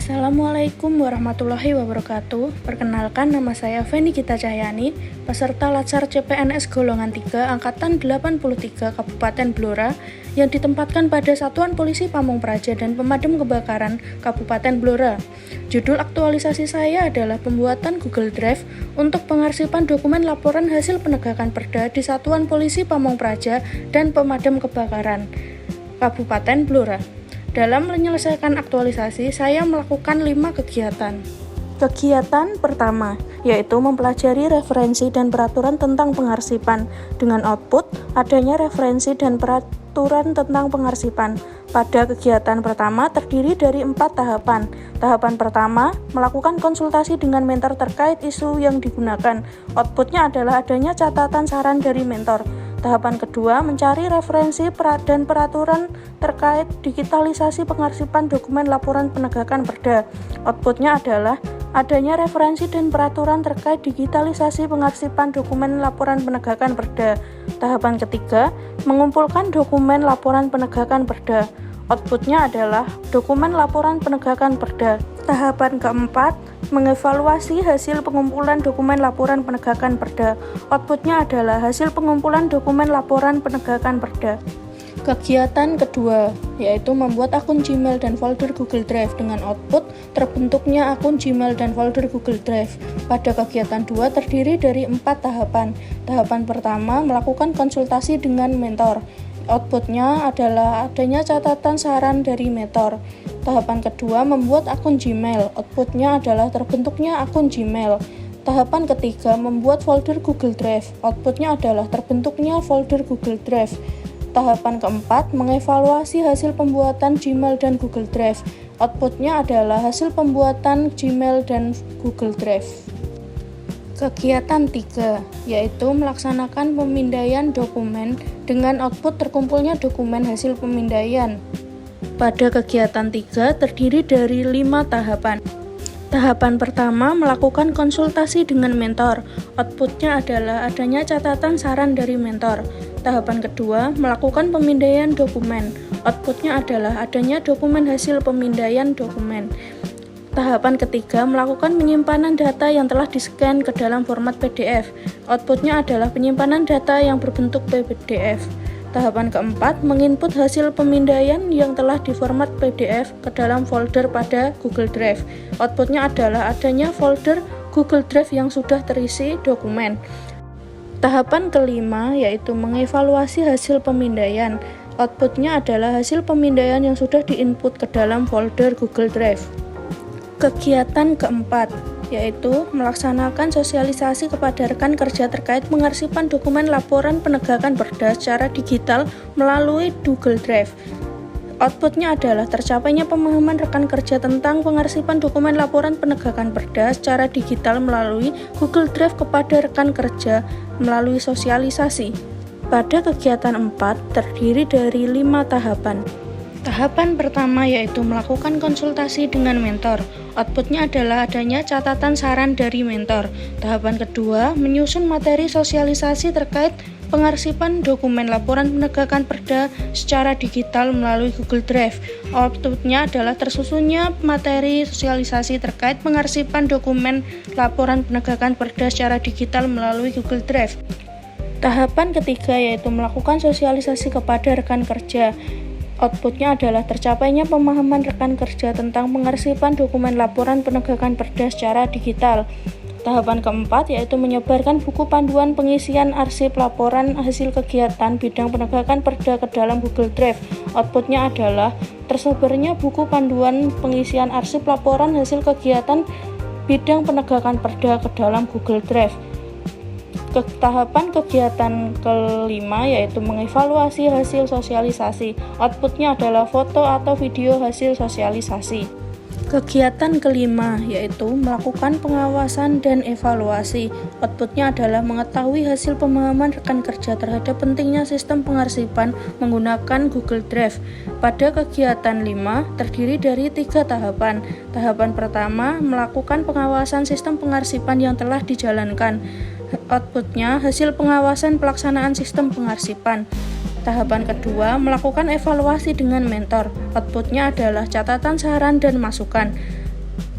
Assalamualaikum warahmatullahi wabarakatuh. Perkenalkan, nama saya Feni Gita Cahyani, peserta Latsar CPNS golongan 3 angkatan 83 Kabupaten Blora yang ditempatkan pada Satuan Polisi Pamung Praja dan Pemadam Kebakaran Kabupaten Blora. Judul aktualisasi saya adalah pembuatan Google Drive untuk pengarsipan dokumen laporan hasil penegakan perda di Satuan Polisi Pamung Praja dan Pemadam Kebakaran Kabupaten Blora. Dalam menyelesaikan aktualisasi, saya melakukan 5 kegiatan. Kegiatan pertama, yaitu mempelajari referensi dan peraturan tentang pengarsipan, dengan output adanya referensi dan peraturan tentang pengarsipan. Pada kegiatan pertama terdiri dari 4 tahapan. Tahapan pertama, melakukan konsultasi dengan mentor terkait isu yang digunakan. Outputnya adalah adanya catatan saran dari mentor. Tahapan kedua, mencari referensi dan peraturan terkait digitalisasi pengarsipan dokumen laporan penegakan perda. Outputnya adalah adanya referensi dan peraturan terkait digitalisasi pengarsipan dokumen laporan penegakan perda. Tahapan ketiga, mengumpulkan dokumen laporan penegakan perda. Outputnya adalah dokumen laporan penegakan perda. Tahapan keempat, mengevaluasi hasil pengumpulan dokumen laporan penegakan perda. Outputnya adalah hasil pengumpulan dokumen laporan penegakan perda. Kegiatan kedua, yaitu membuat akun Gmail dan folder Google Drive dengan output terbentuknya akun Gmail dan folder Google Drive. Pada kegiatan 2 terdiri dari 4 tahapan. Tahapan pertama, melakukan konsultasi dengan mentor. Outputnya adalah adanya catatan saran dari mentor. Tahapan kedua, membuat akun Gmail. Outputnya adalah terbentuknya akun Gmail. Tahapan ketiga, membuat folder Google Drive. Outputnya adalah terbentuknya folder Google Drive. Tahapan keempat, mengevaluasi hasil pembuatan Gmail dan Google Drive. Outputnya adalah hasil pembuatan Gmail dan Google Drive. Kegiatan 3, yaitu melaksanakan pemindaian dokumen dengan output terkumpulnya dokumen hasil pemindaian. Pada kegiatan 3 terdiri dari 5 tahapan. Tahapan pertama, melakukan konsultasi dengan mentor. Outputnya adalah adanya catatan saran dari mentor. Tahapan kedua, melakukan pemindaian dokumen. Outputnya adalah adanya dokumen hasil pemindaian dokumen. Tahapan ketiga, melakukan penyimpanan data yang telah di-scan ke dalam format PDF. Outputnya adalah penyimpanan data yang berbentuk PDF. Tahapan keempat, menginput hasil pemindaian yang telah diformat PDF ke dalam folder pada Google Drive. Outputnya adalah adanya folder Google Drive yang sudah terisi dokumen. Tahapan kelima, yaitu mengevaluasi hasil pemindaian. Outputnya adalah hasil pemindaian yang sudah diinput ke dalam folder Google Drive. Kegiatan keempat, yaitu melaksanakan sosialisasi kepada rekan kerja terkait pengarsipan dokumen laporan penegakan perda secara digital melalui Google Drive. Outputnya adalah tercapainya pemahaman rekan kerja tentang pengarsipan dokumen laporan penegakan perda secara digital melalui Google Drive kepada rekan kerja melalui sosialisasi. Pada kegiatan 4 terdiri dari 5 tahapan. Tahapan pertama yaitu melakukan konsultasi dengan mentor. Outputnya adalah adanya catatan saran dari mentor. Tahapan kedua, menyusun materi sosialisasi terkait pengarsipan dokumen laporan penegakan perda secara digital melalui Google Drive. Outputnya adalah tersusunnya materi sosialisasi terkait pengarsipan dokumen laporan penegakan perda secara digital melalui Google Drive. Tahapan ketiga yaitu melakukan sosialisasi kepada rekan kerja. Outputnya adalah tercapainya pemahaman rekan kerja tentang pengarsipan dokumen laporan penegakan perda secara digital. Tahapan keempat yaitu menyebarkan buku panduan pengisian arsip laporan hasil kegiatan bidang penegakan perda ke dalam Google Drive. Outputnya adalah tersebarnya buku panduan pengisian arsip laporan hasil kegiatan bidang penegakan perda ke dalam Google Drive. Tahapan kegiatan kelima yaitu mengevaluasi hasil sosialisasi. Outputnya adalah foto atau video hasil sosialisasi. Kegiatan kelima yaitu melakukan pengawasan dan evaluasi. Outputnya adalah mengetahui hasil pemahaman rekan kerja terhadap pentingnya sistem pengarsipan menggunakan Google Drive. Pada kegiatan 5 terdiri dari 3 tahapan. Tahapan pertama, melakukan pengawasan sistem pengarsipan yang telah dijalankan. Outputnya hasil pengawasan pelaksanaan sistem pengarsipan. Tahapan kedua, melakukan evaluasi dengan mentor. Outputnya adalah catatan saran dan masukan.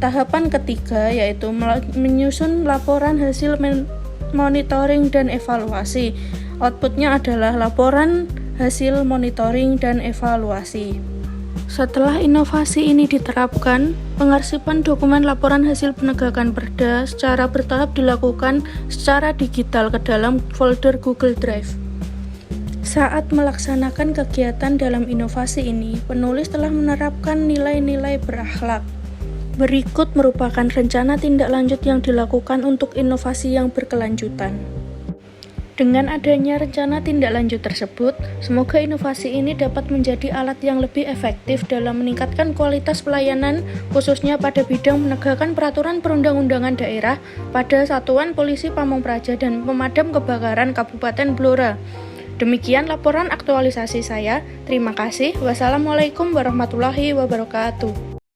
Tahapan ketiga yaitu menyusun laporan hasil monitoring dan evaluasi. Outputnya adalah laporan hasil monitoring dan evaluasi. Setelah inovasi ini diterapkan, pengarsipan dokumen laporan hasil penegakan perda secara bertahap dilakukan secara digital ke dalam folder Google Drive. Saat melaksanakan kegiatan dalam inovasi ini, penulis telah menerapkan nilai-nilai berakhlak. Berikut merupakan rencana tindak lanjut yang dilakukan untuk inovasi yang berkelanjutan. Dengan adanya rencana tindak lanjut tersebut, semoga inovasi ini dapat menjadi alat yang lebih efektif dalam meningkatkan kualitas pelayanan, khususnya pada bidang menegakkan peraturan perundang-undangan daerah pada Satuan Polisi Pamong Praja dan Pemadam Kebakaran Kabupaten Blora. Demikian laporan aktualisasi saya. Terima kasih. Wassalamualaikum warahmatullahi wabarakatuh.